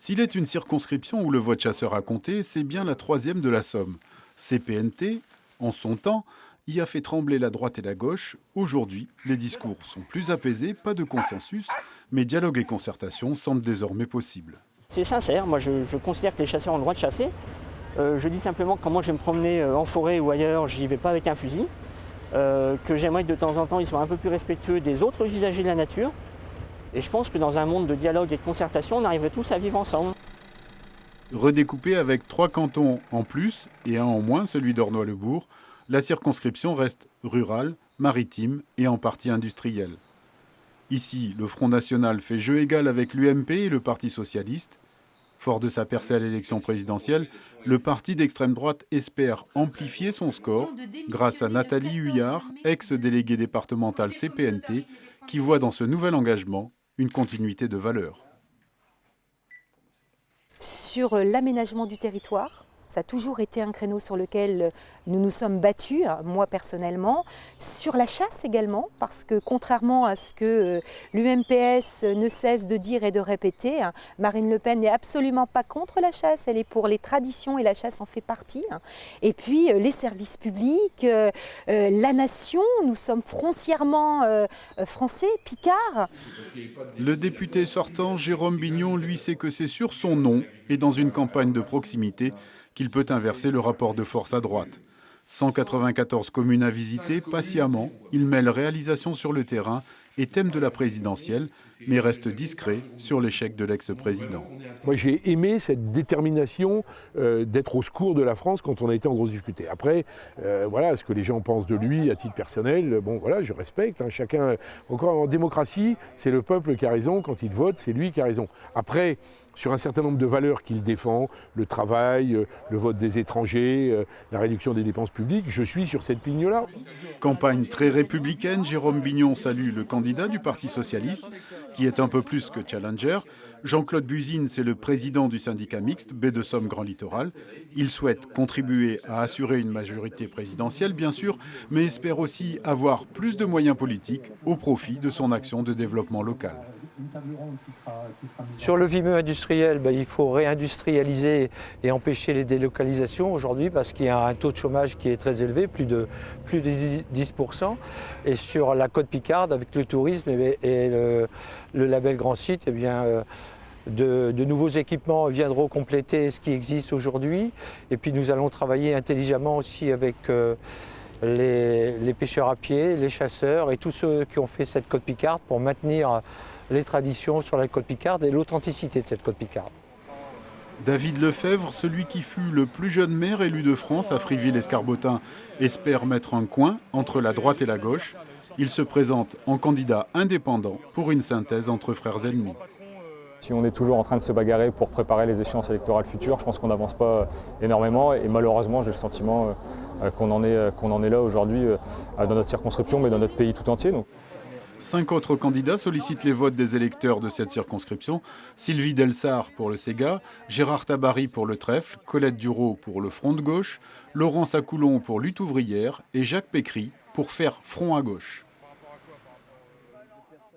S'il est une circonscription où le vote chasseur a compté, c'est bien la troisième de la Somme. CPNT, en son temps, y a fait trembler la droite et la gauche. Aujourd'hui, les discours sont plus apaisés, pas de consensus, mais dialogue et concertation semblent désormais possibles. C'est sincère, moi je considère que les chasseurs ont le droit de chasser. Je dis simplement que quand moi je vais me promener en forêt ou ailleurs, j'y vais pas avec un fusil. Que j'aimerais que de temps en temps ils soient un peu plus respectueux des autres usagers de la nature. Et je pense que dans un monde de dialogue et de concertation, on arriverait tous à vivre ensemble. Redécoupée avec 3 cantons en plus et un en moins, celui d'Ornois-le-Bourg, la circonscription reste rurale, maritime et en partie industrielle. Ici, le Front National fait jeu égal avec l'UMP et le Parti Socialiste. Fort de sa percée à l'élection présidentielle, le parti d'extrême droite espère amplifier son score grâce à Nathalie Huyard, ex-déléguée départementale CPNT, qui voit dans ce nouvel engagement une continuité de valeurs. Sur l'aménagement du territoire, ça a toujours été un créneau sur lequel nous nous sommes battus, moi personnellement. Sur la chasse également, parce que contrairement à ce que l'UMPS ne cesse de dire et de répéter, Marine Le Pen n'est absolument pas contre la chasse, elle est pour les traditions et la chasse en fait partie. Et puis les services publics, la nation, nous sommes foncièrement français, picards. Le député sortant, Jérôme Bignon, lui sait que c'est sur son nom et dans une campagne de proximité qu'il peut inverser le rapport de force à droite. 194 communes à visiter, patiemment, il mêle réalisation sur le terrain et thème de la présidentielle, mais reste discret sur l'échec de l'ex-président. Moi j'ai aimé cette détermination d'être au secours de la France quand on a été en grosse difficulté. Après, voilà, ce que les gens pensent de lui à titre personnel, bon voilà, je respecte. Chacun, encore en démocratie, c'est le peuple qui a raison, quand il vote, c'est lui qui a raison. Après, sur un certain nombre de valeurs qu'il défend, le travail, le vote des étrangers, la réduction des dépenses publiques, je suis sur cette ligne-là. Campagne très républicaine, Jérôme Bignon salue le candidat du Parti Socialiste, qui est un peu plus que challenger. Jean-Claude Buzine, c'est le président du syndicat mixte Baie de Somme Grand Littoral. Il souhaite contribuer à assurer une majorité présidentielle, bien sûr, mais espère aussi avoir plus de moyens politiques au profit de son action de développement local. Sur le vimeux industriel, il faut réindustrialiser et empêcher les délocalisations aujourd'hui parce qu'il y a un taux de chômage qui est très élevé, plus de 10%. Et sur la côte Picarde, avec le tourisme et le label Grand Site, de nouveaux équipements viendront compléter ce qui existe aujourd'hui. Et puis nous allons travailler intelligemment aussi avec les pêcheurs à pied, les chasseurs et tous ceux qui ont fait cette côte Picarde pour maintenir les traditions sur la côte Picarde et l'authenticité de cette côte Picarde. David Lefebvre, celui qui fut le plus jeune maire élu de France à Friville-Escarbotin, espère mettre un coin entre la droite et la gauche. Il se présente en candidat indépendant pour une synthèse entre frères ennemis. Si on est toujours en train de se bagarrer pour préparer les échéances électorales futures, je pense qu'on n'avance pas énormément et malheureusement j'ai le sentiment qu'on en est là aujourd'hui dans notre circonscription mais dans notre pays tout entier. 5 autres candidats sollicitent les votes des électeurs de cette circonscription. Sylvie Delsart pour le Ségat, Gérard Tabary pour le Trèfle, Colette Duraud pour le Front de gauche, Laurence Acoulon pour Lutte ouvrière et Jacques Pécry pour faire front à gauche.